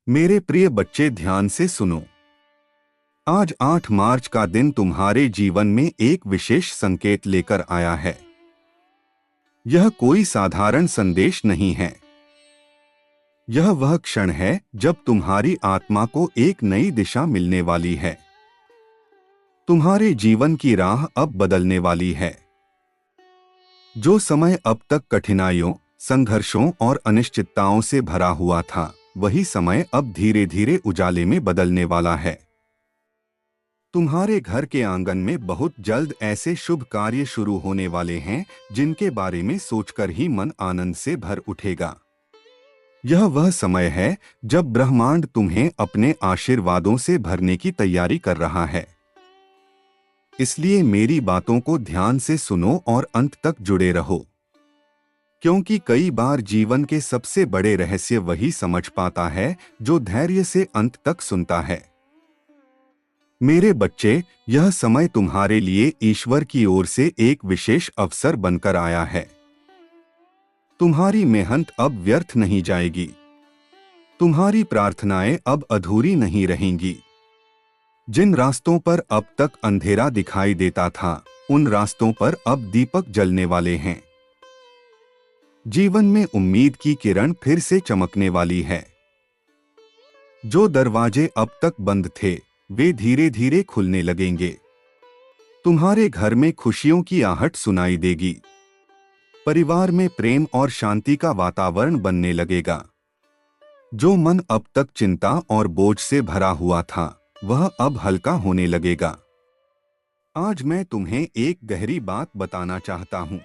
मेरे प्रिय बच्चे, ध्यान से सुनो। आज 8 मार्च का दिन तुम्हारे जीवन में एक विशेष संकेत लेकर आया है। यह कोई साधारण संदेश नहीं है। यह वह क्षण है जब तुम्हारी आत्मा को एक नई दिशा मिलने वाली है। तुम्हारे जीवन की राह अब बदलने वाली है। जो समय अब तक कठिनाइयों, संघर्षों और अनिश्चितताओं से भरा हुआ था, वही समय अब धीरे धीरे उजाले में बदलने वाला है। तुम्हारे घर के आंगन में बहुत जल्द ऐसे शुभ कार्य शुरू होने वाले हैं जिनके बारे में सोचकर ही मन आनंद से भर उठेगा। यह वह समय है जब ब्रह्मांड तुम्हें अपने आशीर्वादों से भरने की तैयारी कर रहा है। इसलिए मेरी बातों को ध्यान से सुनो और अंत तक जुड़े रहो, क्योंकि कई बार जीवन के सबसे बड़े रहस्य वही समझ पाता है जो धैर्य से अंत तक सुनता है। मेरे बच्चे, यह समय तुम्हारे लिए ईश्वर की ओर से एक विशेष अवसर बनकर आया है। तुम्हारी मेहनत अब व्यर्थ नहीं जाएगी। तुम्हारी प्रार्थनाएं अब अधूरी नहीं रहेंगी। जिन रास्तों पर अब तक अंधेरा दिखाई देता था, उन रास्तों पर अब दीपक जलने वाले हैं। जीवन में उम्मीद की किरण फिर से चमकने वाली है। जो दरवाजे अब तक बंद थे, वे धीरे धीरे खुलने लगेंगे। तुम्हारे घर में खुशियों की आहट सुनाई देगी। परिवार में प्रेम और शांति का वातावरण बनने लगेगा। जो मन अब तक चिंता और बोझ से भरा हुआ था, वह अब हल्का होने लगेगा। आज मैं तुम्हें एक गहरी बात बताना चाहता हूं।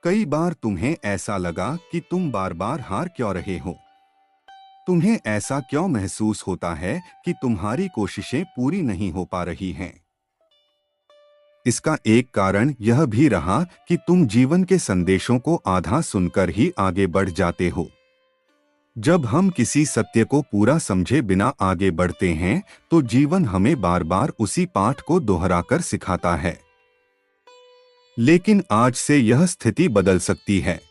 कई बार तुम्हें ऐसा लगा कि तुम बार बार हार क्यों रहे हो। तुम्हें ऐसा क्यों महसूस होता है कि तुम्हारी कोशिशें पूरी नहीं हो पा रही हैं। इसका एक कारण यह भी रहा कि तुम जीवन के संदेशों को आधा सुनकर ही आगे बढ़ जाते हो। जब हम किसी सत्य को पूरा समझे बिना आगे बढ़ते हैं, तो जीवन हमें बार बार उसी पाठ को दोहराकर सिखाता है। लेकिन आज से यह स्थिति बदल सकती है।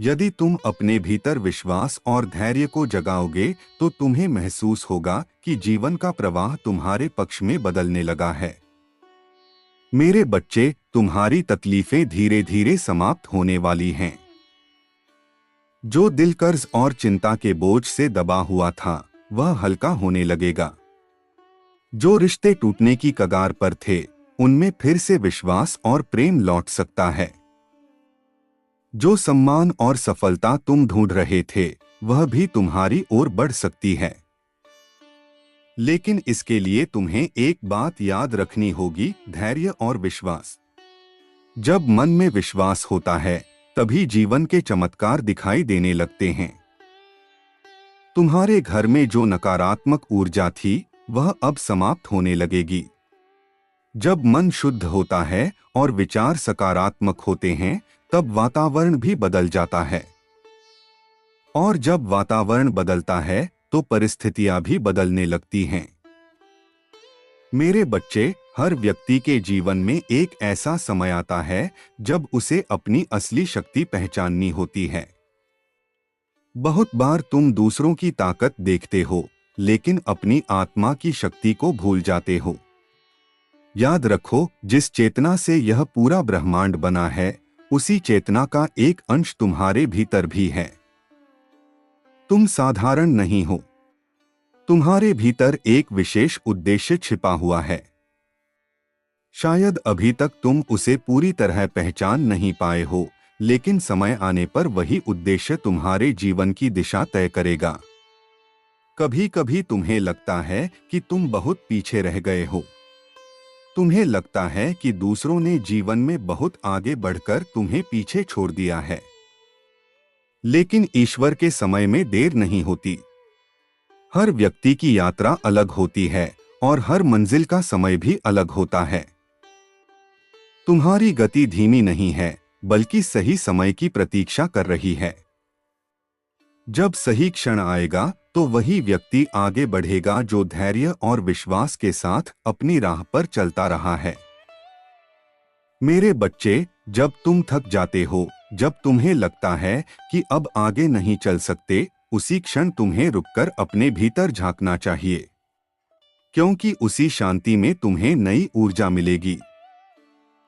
यदि तुम अपने भीतर विश्वास और धैर्य को जगाओगे, तो तुम्हें महसूस होगा कि जीवन का प्रवाह तुम्हारे पक्ष में बदलने लगा है। मेरे बच्चे, तुम्हारी तकलीफें धीरे धीरे समाप्त होने वाली हैं। जो दिल कर्ज और चिंता के बोझ से दबा हुआ था, वह हल्का होने लगेगा। जो रिश्ते टूटने की कगार पर थे, उनमें फिर से विश्वास और प्रेम लौट सकता है। जो सम्मान और सफलता तुम ढूंढ रहे थे, वह भी तुम्हारी ओर बढ़ सकती है। लेकिन इसके लिए तुम्हें एक बात याद रखनी होगी, धैर्य और विश्वास। जब मन में विश्वास होता है, तभी जीवन के चमत्कार दिखाई देने लगते हैं। तुम्हारे घर में जो नकारात्मक ऊर्जा थी, वह अब समाप्त होने लगेगी। जब मन शुद्ध होता है और विचार सकारात्मक होते हैं, तब वातावरण भी बदल जाता है। और जब वातावरण बदलता है, तो परिस्थितियां भी बदलने लगती हैं। मेरे बच्चे, हर व्यक्ति के जीवन में एक ऐसा समय आता है जब उसे अपनी असली शक्ति पहचाननी होती है। बहुत बार तुम दूसरों की ताकत देखते हो, लेकिन अपनी आत्मा की शक्ति को भूल जाते हो। याद रखो, जिस चेतना से यह पूरा ब्रह्मांड बना है, उसी चेतना का एक अंश तुम्हारे भीतर भी है। तुम साधारण नहीं हो। तुम्हारे भीतर एक विशेष उद्देश्य छिपा हुआ है। शायद अभी तक तुम उसे पूरी तरह पहचान नहीं पाए हो, लेकिन समय आने पर वही उद्देश्य तुम्हारे जीवन की दिशा तय करेगा। कभी कभी तुम्हें लगता है कि तुम बहुत पीछे रह गए हो। तुम्हें लगता है कि दूसरों ने जीवन में बहुत आगे बढ़कर तुम्हें पीछे छोड़ दिया है। लेकिन ईश्वर के समय में देर नहीं होती। हर व्यक्ति की यात्रा अलग होती है और हर मंजिल का समय भी अलग होता है। तुम्हारी गति धीमी नहीं है, बल्कि सही समय की प्रतीक्षा कर रही है। जब सही क्षण आएगा, तो वही व्यक्ति आगे बढ़ेगा जो धैर्य और विश्वास के साथ अपनी राह पर चलता रहा है। मेरे बच्चे, जब तुम थक जाते हो, जब तुम्हें लगता है कि अब आगे नहीं चल सकते, उसी क्षण तुम्हें रुककर अपने भीतर झांकना चाहिए, क्योंकि उसी शांति में तुम्हें नई ऊर्जा मिलेगी।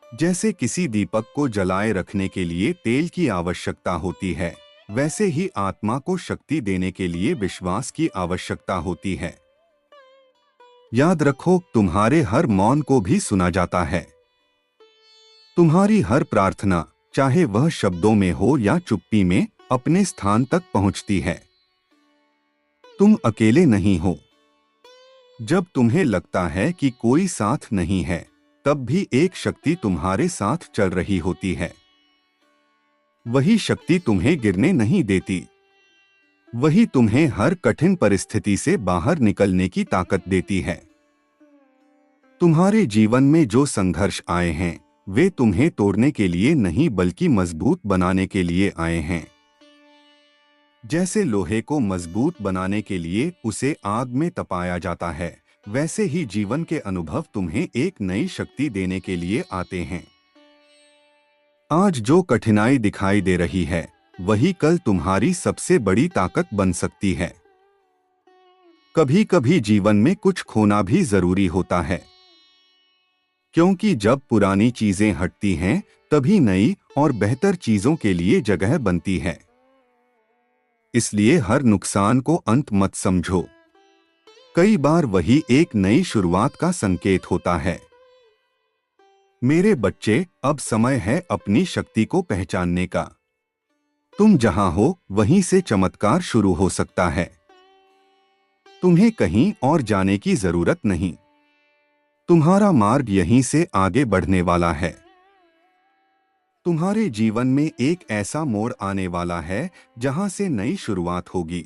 जैसे किसी दीपक को जलाए रखने के लिए तेल की आवश्यकता होती है, वैसे ही आत्मा को शक्ति देने के लिए विश्वास की आवश्यकता होती है। याद रखो, तुम्हारे हर मौन को भी सुना जाता है। तुम्हारी हर प्रार्थना, चाहे वह शब्दों में हो या चुप्पी में, अपने स्थान तक पहुंचती है। तुम अकेले नहीं हो। जब तुम्हें लगता है कि कोई साथ नहीं है, तब भी एक शक्ति तुम्हारे साथ चल रही होती है। वही शक्ति तुम्हें गिरने नहीं देती। वही तुम्हें हर कठिन परिस्थिति से बाहर निकलने की ताकत देती है। तुम्हारे जीवन में जो संघर्ष आए हैं, वे तुम्हें तोड़ने के लिए नहीं बल्कि मजबूत बनाने के लिए आए हैं। जैसे लोहे को मजबूत बनाने के लिए उसे आग में तपाया जाता है, वैसे ही जीवन के अनुभव तुम्हें एक नई शक्ति देने के लिए आते हैं। आज जो कठिनाई दिखाई दे रही है, वही कल तुम्हारी सबसे बड़ी ताकत बन सकती है। कभी कभी जीवन में कुछ खोना भी जरूरी होता है, क्योंकि जब पुरानी चीजें हटती हैं, तभी नई और बेहतर चीजों के लिए जगह बनती है। इसलिए हर नुकसान को अंत मत समझो। कई बार वही एक नई शुरुआत का संकेत होता है। मेरे बच्चे, अब समय है अपनी शक्ति को पहचानने का। तुम जहां हो, वहीं से चमत्कार शुरू हो सकता है। तुम्हें कहीं और जाने की जरूरत नहीं। तुम्हारा मार्ग यहीं से आगे बढ़ने वाला है। तुम्हारे जीवन में एक ऐसा मोड़ आने वाला है जहां से नई शुरुआत होगी।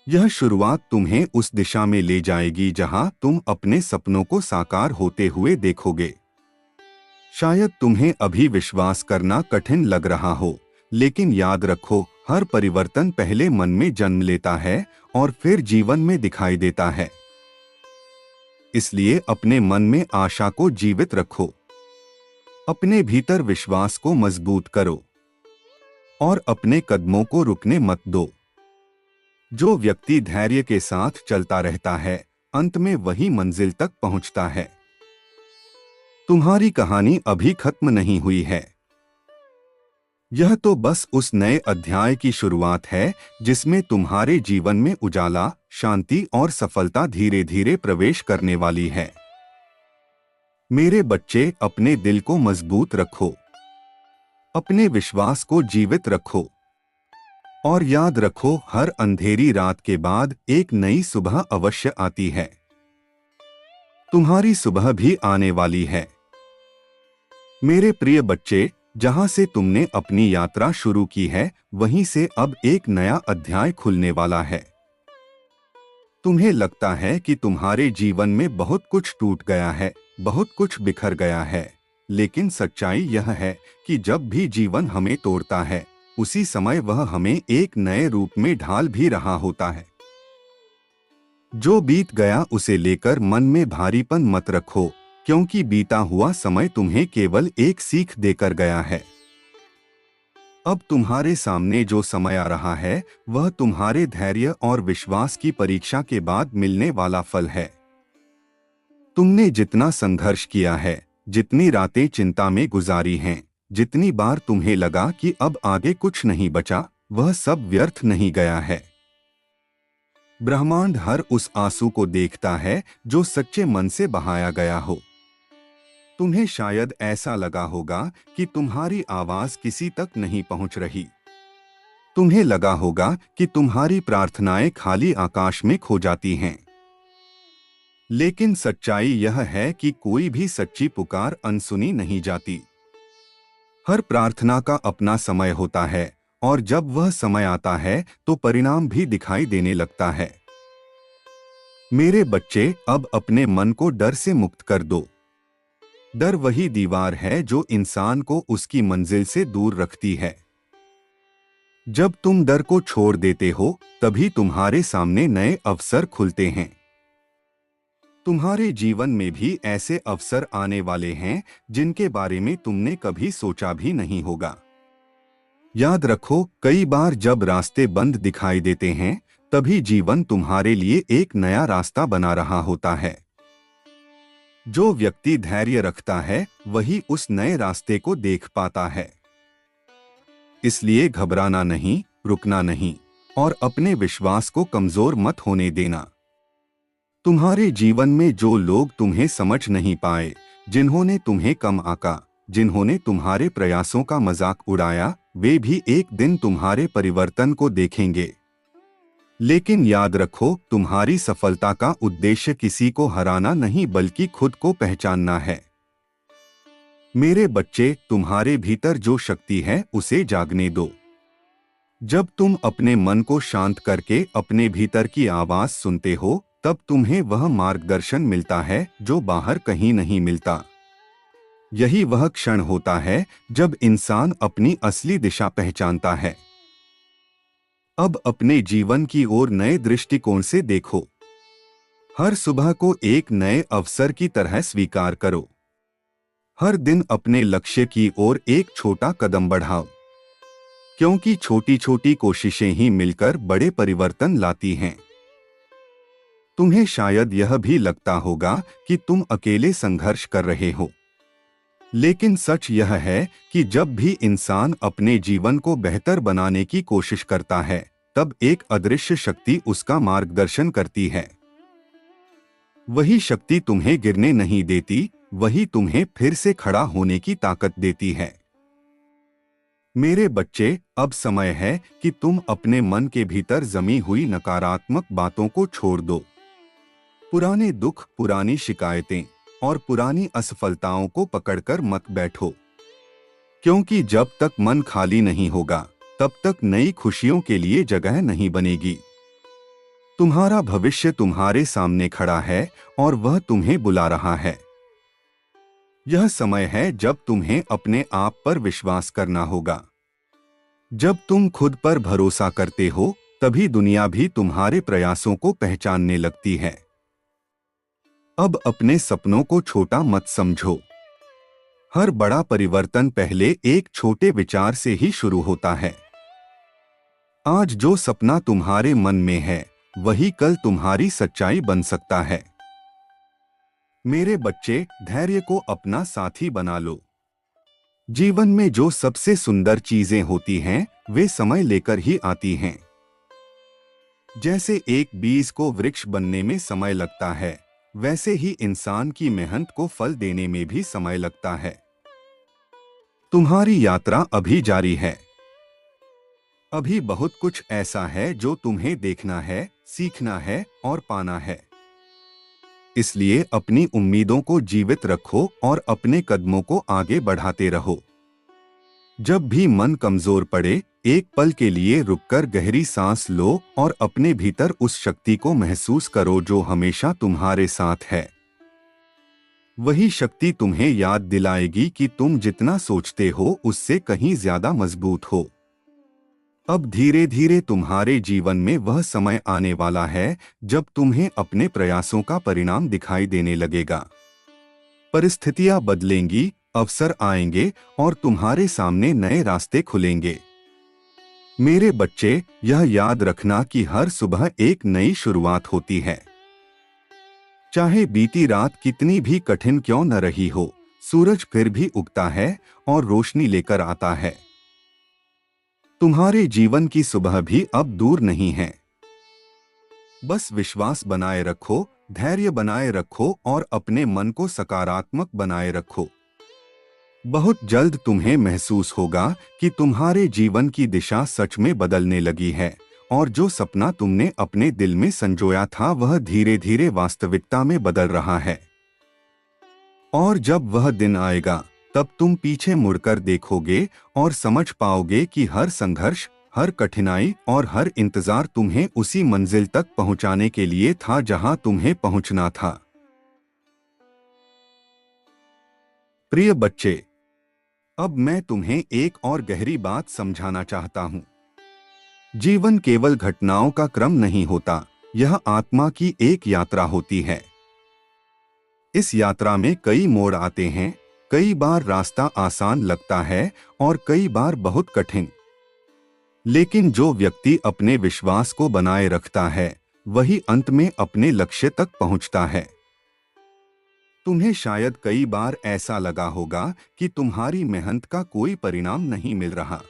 यह शुरुआत तुम्हें उस दिशा में ले जाएगी जहां तुम अपने सपनों को साकार होते हुए देखोगे। शायद तुम्हें अभी विश्वास करना कठिन लग रहा हो, लेकिन याद रखो, हर परिवर्तन पहले मन में जन्म लेता है और फिर जीवन में दिखाई देता है। इसलिए अपने मन में आशा को जीवित रखो, अपने भीतर विश्वास को मजबूत करो और अपने कदमों को रुकने मत दो। जो व्यक्ति धैर्य के साथ चलता रहता है, अंत में वही मंजिल तक पहुंचता है। तुम्हारी कहानी अभी खत्म नहीं हुई है। यह तो बस उस नए अध्याय की शुरुआत है जिसमें तुम्हारे जीवन में उजाला, शांति और सफलता धीरे धीरे प्रवेश करने वाली है। मेरे बच्चे, अपने दिल को मजबूत रखो, अपने विश्वास को जीवित रखो और याद रखो, हर अंधेरी रात के बाद एक नई सुबह अवश्य आती है। तुम्हारी सुबह भी आने वाली है। मेरे प्रिय बच्चे, जहां से तुमने अपनी यात्रा शुरू की है, वहीं से अब एक नया अध्याय खुलने वाला है। तुम्हें लगता है कि तुम्हारे जीवन में बहुत कुछ टूट गया है, बहुत कुछ बिखर गया है, लेकिन सच्चाई यह है कि जब भी जीवन हमें तोड़ता है, उसी समय वह हमें एक नए रूप में ढाल भी रहा होता है। जो बीत गया उसे लेकर मन में भारीपन मत रखो, क्योंकि बीता हुआ समय तुम्हें केवल एक सीख देकर गया है। अब तुम्हारे सामने जो समय आ रहा है, वह तुम्हारे धैर्य और विश्वास की परीक्षा के बाद मिलने वाला फल है। तुमने जितना संघर्ष किया है, जितनी रातें चिंता में गुजारी हैं, जितनी बार तुम्हें लगा कि अब आगे कुछ नहीं बचा, वह सब व्यर्थ नहीं गया है। ब्रह्मांड हर उस आंसू को देखता है जो सच्चे मन से बहाया गया हो। तुम्हें शायद ऐसा लगा होगा कि तुम्हारी आवाज किसी तक नहीं पहुंच रही। तुम्हें लगा होगा कि तुम्हारी प्रार्थनाएं खाली आकाश में खो जाती हैं। लेकिन सच्चाई यह है कि कोई भी सच्ची पुकार अनसुनी नहीं जाती। हर प्रार्थना का अपना समय होता है और जब वह समय आता है तो परिणाम भी दिखाई देने लगता है। मेरे बच्चे, अब अपने मन को डर से मुक्त कर दो। डर वही दीवार है जो इंसान को उसकी मंजिल से दूर रखती है। जब तुम डर को छोड़ देते हो, तभी तुम्हारे सामने नए अवसर खुलते हैं। तुम्हारे जीवन में भी ऐसे अवसर आने वाले हैं जिनके बारे में तुमने कभी सोचा भी नहीं होगा। याद रखो, कई बार जब रास्ते बंद दिखाई देते हैं, तभी जीवन तुम्हारे लिए एक नया रास्ता बना रहा होता है। जो व्यक्ति धैर्य रखता है, वही उस नए रास्ते को देख पाता है। इसलिए घबराना नहीं, रुकना नहीं, और अपने विश्वास को कमजोर मत होने देना। तुम्हारे जीवन में जो लोग तुम्हें समझ नहीं पाए, जिन्होंने तुम्हें कम आंका, जिन्होंने तुम्हारे प्रयासों का मजाक उड़ाया, वे भी एक दिन तुम्हारे परिवर्तन को देखेंगे। लेकिन याद रखो, तुम्हारी सफलता का उद्देश्य किसी को हराना नहीं, बल्कि खुद को पहचानना है। मेरे बच्चे, तुम्हारे भीतर जो शक्ति है उसे जागने दो। जब तुम अपने मन को शांत करके अपने भीतर की आवाज सुनते हो, तब तुम्हें वह मार्गदर्शन मिलता है जो बाहर कहीं नहीं मिलता। यही वह क्षण होता है जब इंसान अपनी असली दिशा पहचानता है। अब अपने जीवन की ओर नए दृष्टिकोण से देखो। हर सुबह को एक नए अवसर की तरह स्वीकार करो। हर दिन अपने लक्ष्य की ओर एक छोटा कदम बढ़ाओ, क्योंकि छोटी छोटी कोशिशें ही मिलकर बड़े परिवर्तन लाती हैं। तुम्हें शायद यह भी लगता होगा कि तुम अकेले संघर्ष कर रहे हो, लेकिन सच यह है कि जब भी इंसान अपने जीवन को बेहतर बनाने की कोशिश करता है, तब एक अदृश्य शक्ति उसका मार्गदर्शन करती है। वही शक्ति तुम्हें गिरने नहीं देती, वही तुम्हें फिर से खड़ा होने की ताकत देती है। मेरे बच्चे, अब समय है कि तुम अपने मन के भीतर जमी हुई नकारात्मक बातों को छोड़ दो। पुराने दुख, पुरानी शिकायतें और पुरानी असफलताओं को पकड़कर मत बैठो, क्योंकि जब तक मन खाली नहीं होगा, तब तक नई खुशियों के लिए जगह नहीं बनेगी। तुम्हारा भविष्य तुम्हारे सामने खड़ा है और वह तुम्हें बुला रहा है। यह समय है जब तुम्हें अपने आप पर विश्वास करना होगा। जब तुम खुद पर भरोसा करते हो, तभी दुनिया भी तुम्हारे प्रयासों को पहचानने लगती है। अब अपने सपनों को छोटा मत समझो। हर बड़ा परिवर्तन पहले एक छोटे विचार से ही शुरू होता है। आज जो सपना तुम्हारे मन में है, वही कल तुम्हारी सच्चाई बन सकता है। मेरे बच्चे, धैर्य को अपना साथी बना लो। जीवन में जो सबसे सुंदर चीजें होती हैं, वे समय लेकर ही आती हैं। जैसे एक बीज को वृक्ष बनने में समय लगता है, वैसे ही इंसान की मेहनत को फल देने में भी समय लगता है। तुम्हारी यात्रा अभी जारी है। अभी बहुत कुछ ऐसा है जो तुम्हें देखना है, सीखना है और पाना है। इसलिए अपनी उम्मीदों को जीवित रखो और अपने कदमों को आगे बढ़ाते रहो। जब भी मन कमजोर पड़े, एक पल के लिए रुककर गहरी सांस लो और अपने भीतर उस शक्ति को महसूस करो जो हमेशा तुम्हारे साथ है। वही शक्ति तुम्हें याद दिलाएगी कि तुम जितना सोचते हो उससे कहीं ज्यादा मजबूत हो। अब धीरे धीरे तुम्हारे जीवन में वह समय आने वाला है जब तुम्हें अपने प्रयासों का परिणाम दिखाई देने लगेगा। परिस्थितियां बदलेंगी, अवसर आएंगे और तुम्हारे सामने नए रास्ते खुलेंगे। मेरे बच्चे, यह याद रखना कि हर सुबह एक नई शुरुआत होती है। चाहे बीती रात कितनी भी कठिन क्यों न रही हो, सूरज फिर भी उगता है और रोशनी लेकर आता है। तुम्हारे जीवन की सुबह भी अब दूर नहीं है। बस विश्वास बनाए रखो, धैर्य बनाए रखो और अपने मन को सकारात्मक बनाए रखो। बहुत जल्द तुम्हें महसूस होगा कि तुम्हारे जीवन की दिशा सच में बदलने लगी है और जो सपना तुमने अपने दिल में संजोया था, वह धीरे धीरे वास्तविकता में बदल रहा है। और जब वह दिन आएगा, तब तुम पीछे मुड़कर देखोगे और समझ पाओगे कि हर संघर्ष, हर कठिनाई और हर इंतजार तुम्हें उसी मंजिल तक पहुंचाने के लिए था जहां तुम्हें पहुंचना था। प्रिय बच्चे, अब मैं तुम्हें एक और गहरी बात समझाना चाहता हूं। जीवन केवल घटनाओं का क्रम नहीं होता, यह आत्मा की एक यात्रा होती है। इस यात्रा में कई मोड़ आते हैं। कई बार रास्ता आसान लगता है और कई बार बहुत कठिन। लेकिन जो व्यक्ति अपने विश्वास को बनाए रखता है वही अंत में अपने लक्ष्य तक पहुंचता है। तुम्हें शायद कई बार ऐसा लगा होगा कि तुम्हारी मेहनत का कोई परिणाम नहीं मिल रहा।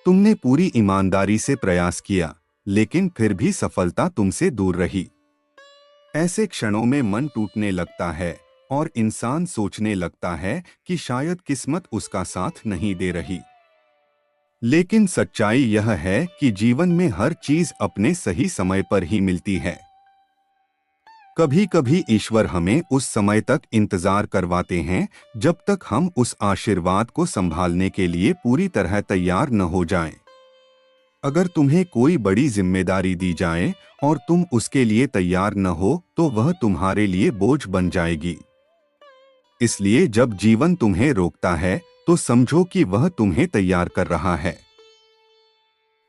तुमने पूरी ईमानदारी से प्रयास किया, लेकिन फिर भी सफलता तुमसे दूर रही। ऐसे क्षणों में मन टूटने लगता है और इंसान सोचने लगता है कि शायद किस्मत उसका साथ नहीं दे रही। लेकिन सच्चाई यह है कि जीवन में हर चीज अपने सही समय पर ही मिलती है। कभी कभी ईश्वर हमें उस समय तक इंतजार करवाते हैं जब तक हम उस आशीर्वाद को संभालने के लिए पूरी तरह तैयार न हो जाएं। अगर तुम्हें कोई बड़ी जिम्मेदारी दी जाए और तुम उसके लिए तैयार न हो तो वह तुम्हारे लिए बोझ बन जाएगी। इसलिए जब जीवन तुम्हें रोकता है तो समझो कि वह तुम्हें तैयार कर रहा है।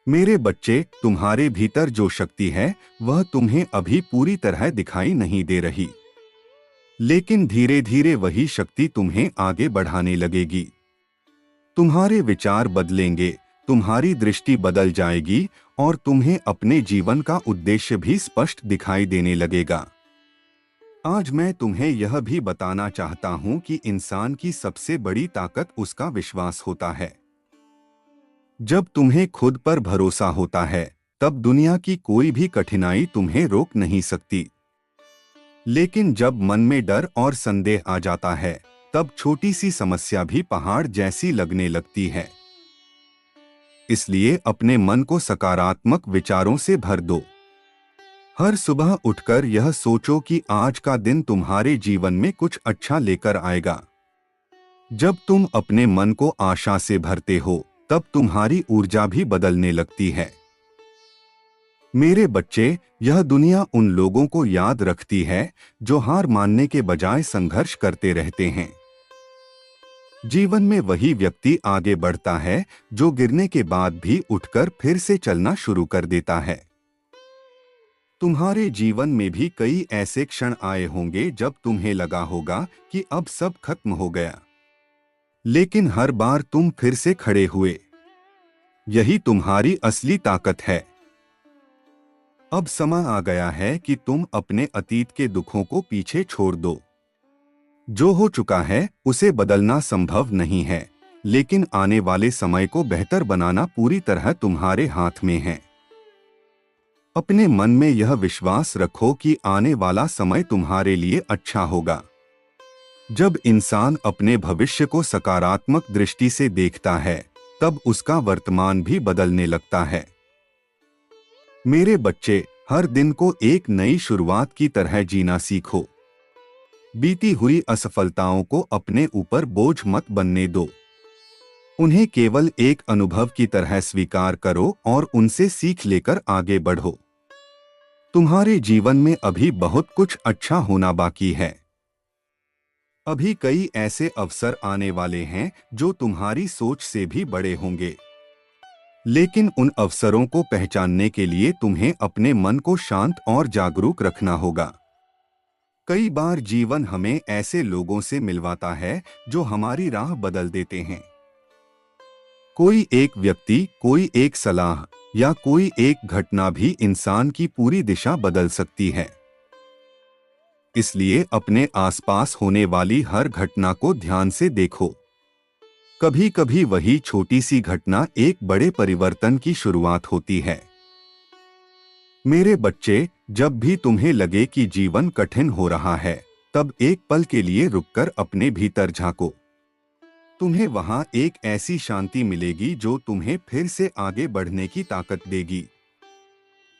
मेरे बच्चे, तुम्हारे भीतर जो शक्ति है वह तुम्हें अभी पूरी तरह दिखाई नहीं दे रही, लेकिन धीरे धीरे वही शक्ति तुम्हें आगे बढ़ाने लगेगी। तुम्हारे विचार बदलेंगे, तुम्हारी दृष्टि बदल जाएगी और तुम्हें अपने जीवन का उद्देश्य भी स्पष्ट दिखाई देने लगेगा। आज मैं तुम्हें यह भी बताना चाहता हूं कि इंसान की सबसे बड़ी ताकत उसका विश्वास होता है। जब तुम्हें खुद पर भरोसा होता है तब दुनिया की कोई भी कठिनाई तुम्हें रोक नहीं सकती। लेकिन जब मन में डर और संदेह आ जाता है तब छोटी सी समस्या भी पहाड़ जैसी लगने लगती है। इसलिए अपने मन को सकारात्मक विचारों से भर दो। हर सुबह उठकर यह सोचो कि आज का दिन तुम्हारे जीवन में कुछ अच्छा लेकर आएगा। जब तुम अपने मन को आशा से भरते हो तब तुम्हारी ऊर्जा भी बदलने लगती है। मेरे बच्चे, यह दुनिया उन लोगों को याद रखती है जो हार मानने के बजाय संघर्ष करते रहते हैं। जीवन में वही व्यक्ति आगे बढ़ता है जो गिरने के बाद भी उठकर फिर से चलना शुरू कर देता है। तुम्हारे जीवन में भी कई ऐसे क्षण आए होंगे जब तुम्हें लगा होगा कि अब सब खत्म हो गया, लेकिन हर बार तुम फिर से खड़े हुए। यही तुम्हारी असली ताकत है। अब समय आ गया है कि तुम अपने अतीत के दुखों को पीछे छोड़ दो। जो हो चुका है उसे बदलना संभव नहीं है, लेकिन आने वाले समय को बेहतर बनाना पूरी तरह तुम्हारे हाथ में है। अपने मन में यह विश्वास रखो कि आने वाला समय तुम्हारे लिए अच्छा होगा। जब इंसान अपने भविष्य को सकारात्मक दृष्टि से देखता है तब उसका वर्तमान भी बदलने लगता है। मेरे बच्चे, हर दिन को एक नई शुरुआत की तरह जीना सीखो। बीती हुई असफलताओं को अपने ऊपर बोझ मत बनने दो। उन्हें केवल एक अनुभव की तरह स्वीकार करो और उनसे सीख लेकर आगे बढ़ो। तुम्हारे जीवन में अभी बहुत कुछ अच्छा होना बाकी है। अभी कई ऐसे अवसर आने वाले हैं जो तुम्हारी सोच से भी बड़े होंगे, लेकिन उन अवसरों को पहचानने के लिए तुम्हें अपने मन को शांत और जागरूक रखना होगा। कई बार जीवन हमें ऐसे लोगों से मिलवाता है जो हमारी राह बदल देते हैं। कोई एक व्यक्ति, कोई एक सलाह या कोई एक घटना भी इंसान की पूरी दिशा बदल सकती है। इसलिए अपने आसपास होने वाली हर घटना को ध्यान से देखो। कभी कभी वही छोटी सी घटना एक बड़े परिवर्तन की शुरुआत होती है। मेरे बच्चे, जब भी तुम्हें लगे कि जीवन कठिन हो रहा है तब एक पल के लिए रुककर अपने भीतर झांको। तुम्हें वहां एक ऐसी शांति मिलेगी जो तुम्हें फिर से आगे बढ़ने की ताकत देगी।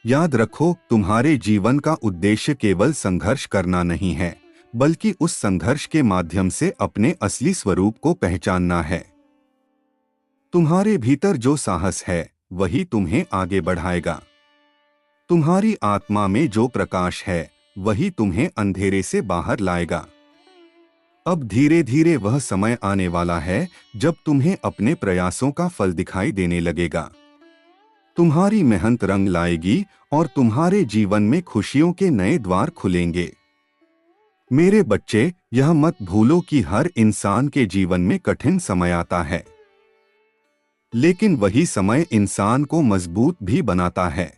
याद रखो, तुम्हारे जीवन का उद्देश्य केवल संघर्ष करना नहीं है, बल्कि उस संघर्ष के माध्यम से अपने असली स्वरूप को पहचानना है। तुम्हारे भीतर जो साहस है वही तुम्हें आगे बढ़ाएगा। तुम्हारी आत्मा में जो प्रकाश है वही तुम्हें अंधेरे से बाहर लाएगा। अब धीरे धीरे वह समय आने वाला है जब तुम्हें अपने प्रयासों का फल दिखाई देने लगेगा। तुम्हारी मेहनत रंग लाएगी और तुम्हारे जीवन में खुशियों के नए द्वार खुलेंगे। मेरे बच्चे, यह मत भूलो कि हर इंसान के जीवन में कठिन समय आता है, लेकिन वही समय इंसान को मजबूत भी बनाता है।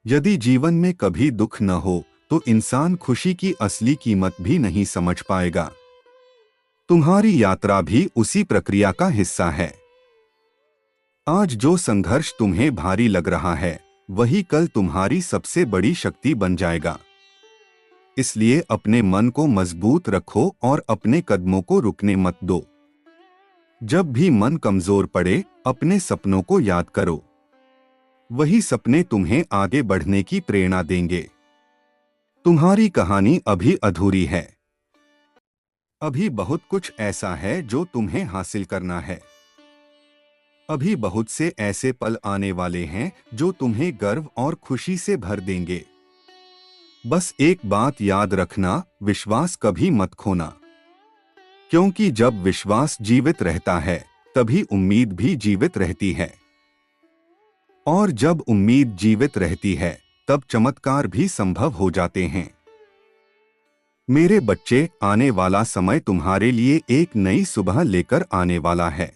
यदि जीवन में कभी दुख न हो तो इंसान खुशी की असली कीमत भी नहीं समझ पाएगा। तुम्हारी यात्रा भी उसी प्रक्रिया का हिस्सा है। आज जो संघर्ष तुम्हें भारी लग रहा है वही कल तुम्हारी सबसे बड़ी शक्ति बन जाएगा। इसलिए अपने मन को मजबूत रखो और अपने कदमों को रुकने मत दो। जब भी मन कमजोर पड़े अपने सपनों को याद करो। वही सपने तुम्हें आगे बढ़ने की प्रेरणा देंगे। तुम्हारी कहानी अभी अधूरी है। अभी बहुत कुछ ऐसा है जो तुम्हें हासिल करना है। अभी बहुत से ऐसे पल आने वाले हैं जो तुम्हें गर्व और खुशी से भर देंगे। बस एक बात याद रखना, विश्वास कभी मत खोना। क्योंकि जब विश्वास जीवित रहता है तभी उम्मीद भी जीवित रहती है। और जब उम्मीद जीवित रहती है तब चमत्कार भी संभव हो जाते हैं। मेरे बच्चे, आने वाला समय तुम्हारे लिए एक नई सुबह लेकर आने वाला है।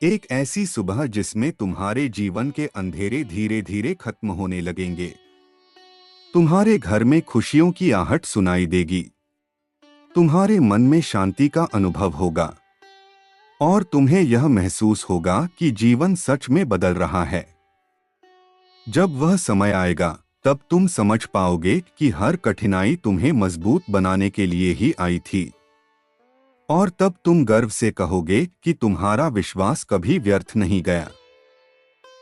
एक ऐसी सुबह जिसमें तुम्हारे जीवन के अंधेरे धीरे धीरे खत्म होने लगेंगे। तुम्हारे घर में खुशियों की आहट सुनाई देगी। तुम्हारे मन में शांति का अनुभव होगा और तुम्हें यह महसूस होगा कि जीवन सच में बदल रहा है। जब वह समय आएगा तब तुम समझ पाओगे कि हर कठिनाई तुम्हें मजबूत बनाने के लिए ही आई थी। और तब तुम गर्व से कहोगे कि तुम्हारा विश्वास कभी व्यर्थ नहीं गया।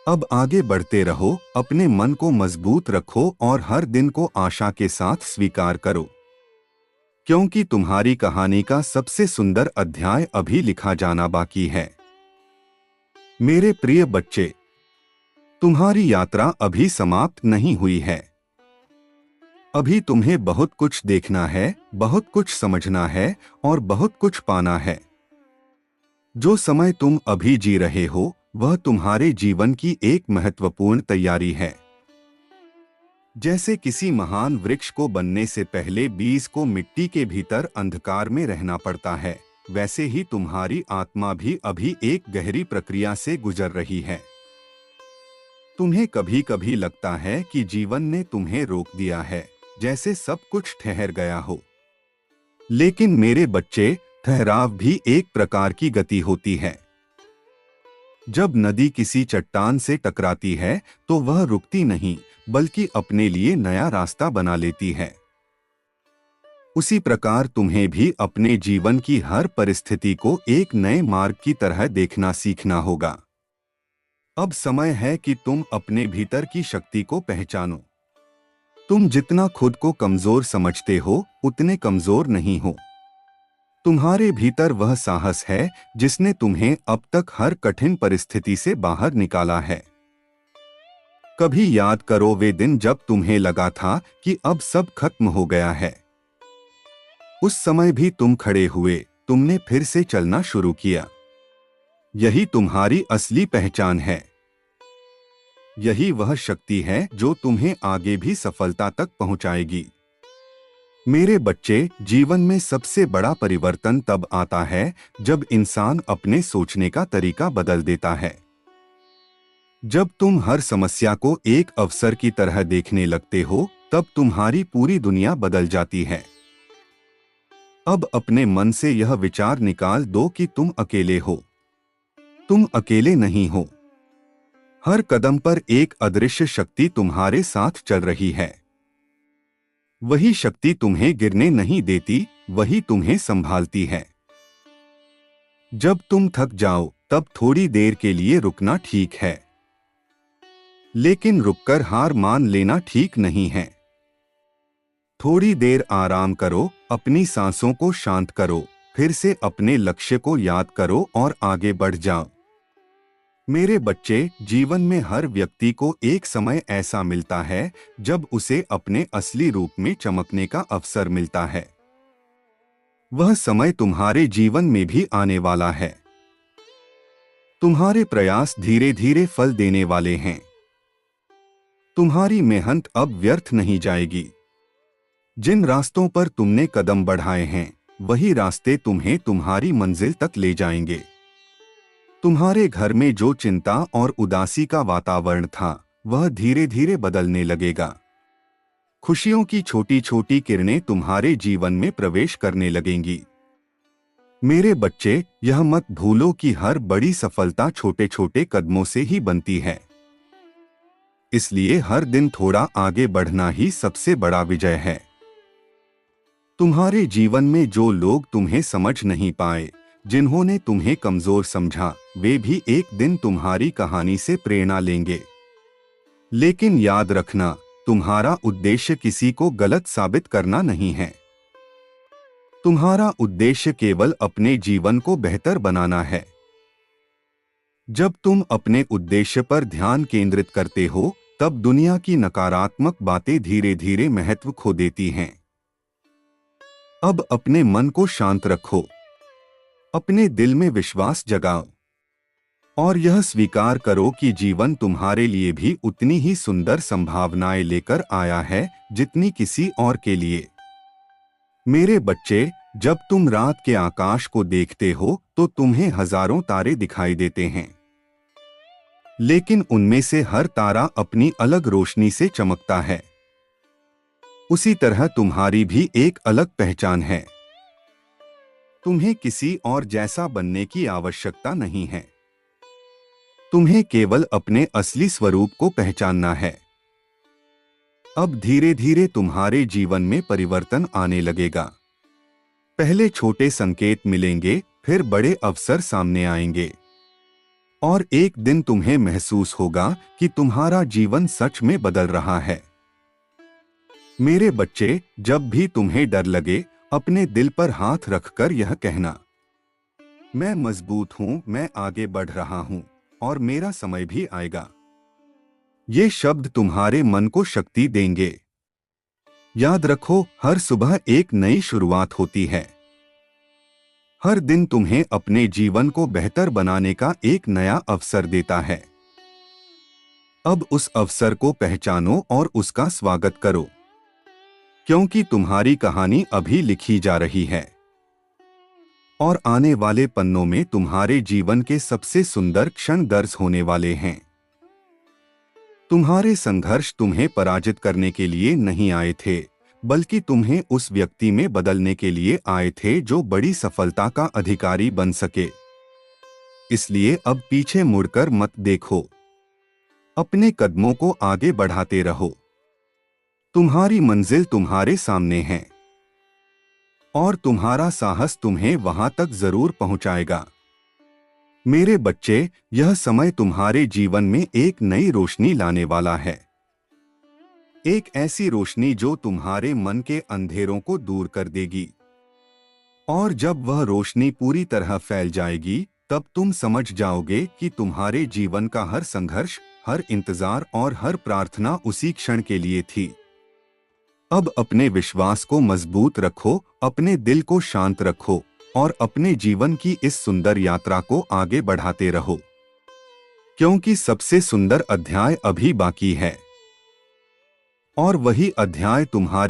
अब आगे बढ़ते रहो, अपने मन को मजबूत रखो और हर दिन को आशा के साथ स्वीकार करो। क्योंकि तुम्हारी कहानी का सबसे सुंदर अध्याय अभी लिखा जाना बाकी है। मेरे प्रिय बच्चे, तुम्हारी यात्रा अभी समाप्त नहीं हुई है। अभी तुम्हें बहुत कुछ देखना है, बहुत कुछ समझना है और बहुत कुछ पाना है। जो समय तुम अभी जी रहे हो वह तुम्हारे जीवन की एक महत्वपूर्ण तैयारी है। जैसे किसी महान वृक्ष को बनने से पहले बीज को मिट्टी के भीतर अंधकार में रहना पड़ता है, वैसे ही तुम्हारी आत्मा भी अभी एक गहरी प्रक्रिया से गुजर रही है। तुम्हें कभी कभी लगता है कि जीवन ने तुम्हें रोक दिया है, जैसे सब कुछ ठहर गया हो। लेकिन मेरे बच्चे, ठहराव भी एक प्रकार की गति होती है। जब नदी किसी चट्टान से टकराती है तो वह रुकती नहीं बल्कि अपने लिए नया रास्ता बना लेती है। उसी प्रकार तुम्हें भी अपने जीवन की हर परिस्थिति को एक नए मार्ग की तरह देखना सीखना होगा। अब समय है कि तुम अपने भीतर की शक्ति को पहचानो। तुम जितना खुद को कमजोर समझते हो उतने कमजोर नहीं हो। तुम्हारे भीतर वह साहस है जिसने तुम्हें अब तक हर कठिन परिस्थिति से बाहर निकाला है। कभी याद करो वे दिन जब तुम्हें लगा था कि अब सब खत्म हो गया है। उस समय भी तुम खड़े हुए, तुमने फिर से चलना शुरू किया। यही तुम्हारी असली पहचान है। यही वह शक्ति है जो तुम्हें आगे भी सफलता तक पहुंचाएगी। मेरे बच्चे, जीवन में सबसे बड़ा परिवर्तन तब आता है जब इंसान अपने सोचने का तरीका बदल देता है। जब तुम हर समस्या को एक अवसर की तरह देखने लगते हो तब तुम्हारी पूरी दुनिया बदल जाती है। अब अपने मन से यह विचार निकाल दो कि तुम अकेले हो। तुम अकेले नहीं हो। हर कदम पर एक अदृश्य शक्ति तुम्हारे साथ चल रही है। वही शक्ति तुम्हें गिरने नहीं देती, वही तुम्हें संभालती है। जब तुम थक जाओ तब थोड़ी देर के लिए रुकना ठीक है, लेकिन रुककर हार मान लेना ठीक नहीं है। थोड़ी देर आराम करो, अपनी सांसों को शांत करो, फिर से अपने लक्ष्य को याद करो और आगे बढ़ जाओ। मेरे बच्चे, जीवन में हर व्यक्ति को एक समय ऐसा मिलता है जब उसे अपने असली रूप में चमकने का अवसर मिलता है। वह समय तुम्हारे जीवन में भी आने वाला है। तुम्हारे प्रयास धीरे धीरे फल देने वाले हैं। तुम्हारी मेहनत अब व्यर्थ नहीं जाएगी। जिन रास्तों पर तुमने कदम बढ़ाए हैं वही रास्ते तुम्हें तुम्हारी मंजिल तक ले जाएंगे। तुम्हारे घर में जो चिंता और उदासी का वातावरण था वह धीरे धीरे बदलने लगेगा। खुशियों की छोटी छोटी किरणें तुम्हारे जीवन में प्रवेश करने लगेंगी। मेरे बच्चे, यह मत भूलो कि हर बड़ी सफलता छोटे छोटे कदमों से ही बनती है। इसलिए हर दिन थोड़ा आगे बढ़ना ही सबसे बड़ा विजय है। तुम्हारे जीवन में जो लोग तुम्हें समझ नहीं पाए, जिन्होंने तुम्हें कमजोर समझा, वे भी एक दिन तुम्हारी कहानी से प्रेरणा लेंगे। लेकिन याद रखना, तुम्हारा उद्देश्य किसी को गलत साबित करना नहीं है। तुम्हारा उद्देश्य केवल अपने जीवन को बेहतर बनाना है। जब तुम अपने उद्देश्य पर ध्यान केंद्रित करते हो, तब दुनिया की नकारात्मक बातें धीरे धीरे महत्व खो देती हैं। अब अपने मन को शांत रखो, अपने दिल में विश्वास जगाओ और यह स्वीकार करो कि जीवन तुम्हारे लिए भी उतनी ही सुंदर संभावनाएं लेकर आया है जितनी किसी और के लिए। मेरे बच्चे, जब तुम रात के आकाश को देखते हो तो तुम्हें हजारों तारे दिखाई देते हैं, लेकिन उनमें से हर तारा अपनी अलग रोशनी से चमकता है। उसी तरह तुम्हारी भी एक अलग पहचान है। तुम्हें किसी और जैसा बनने की आवश्यकता नहीं है। तुम्हें केवल अपने असली स्वरूप को पहचानना है। अब धीरे धीरे तुम्हारे जीवन में परिवर्तन आने लगेगा। पहले छोटे संकेत मिलेंगे, फिर बड़े अवसर सामने आएंगे और एक दिन तुम्हें महसूस होगा कि तुम्हारा जीवन सच में बदल रहा है। मेरे बच्चे, जब भी तुम्हें डर लगे, अपने दिल पर हाथ रखकर यह कहना, मैं मजबूत हूं, मैं आगे बढ़ रहा हूं और मेरा समय भी आएगा। ये शब्द तुम्हारे मन को शक्ति देंगे। याद रखो, हर सुबह एक नई शुरुआत होती है। हर दिन तुम्हें अपने जीवन को बेहतर बनाने का एक नया अवसर देता है। अब उस अवसर को पहचानो और उसका स्वागत करो, क्योंकि तुम्हारी कहानी अभी लिखी जा रही है और आने वाले पन्नों में तुम्हारे जीवन के सबसे सुंदर क्षण दर्ज होने वाले हैं। तुम्हारे संघर्ष तुम्हें पराजित करने के लिए नहीं आए थे, बल्कि तुम्हें उस व्यक्ति में बदलने के लिए आए थे जो बड़ी सफलता का अधिकारी बन सके। इसलिए अब पीछे मुड़कर मत देखो, अपने कदमों को आगे बढ़ाते रहो। तुम्हारी मंजिल तुम्हारे सामने है और तुम्हारा साहस तुम्हें वहां तक जरूर पहुंचाएगा। मेरे बच्चे, यह समय तुम्हारे जीवन में एक नई रोशनी लाने वाला है। एक ऐसी रोशनी जो तुम्हारे मन के अंधेरों को दूर कर देगी। और जब वह रोशनी पूरी तरह फैल जाएगी, तब तुम समझ जाओगे कि तुम्हारे जीवन का हर संघर्ष, हर इंतजार और हर प्रार्थना उसी क्षण के लिए थी। अब अपने विश्वास को मजबूत रखो, अपने दिल को शांत रखो और अपने जीवन की इस सुंदर यात्रा को आगे बढ़ाते रहो, क्योंकि सबसे सुंदर अध्याय अभी बाकी है और वही अध्याय तुम्हारे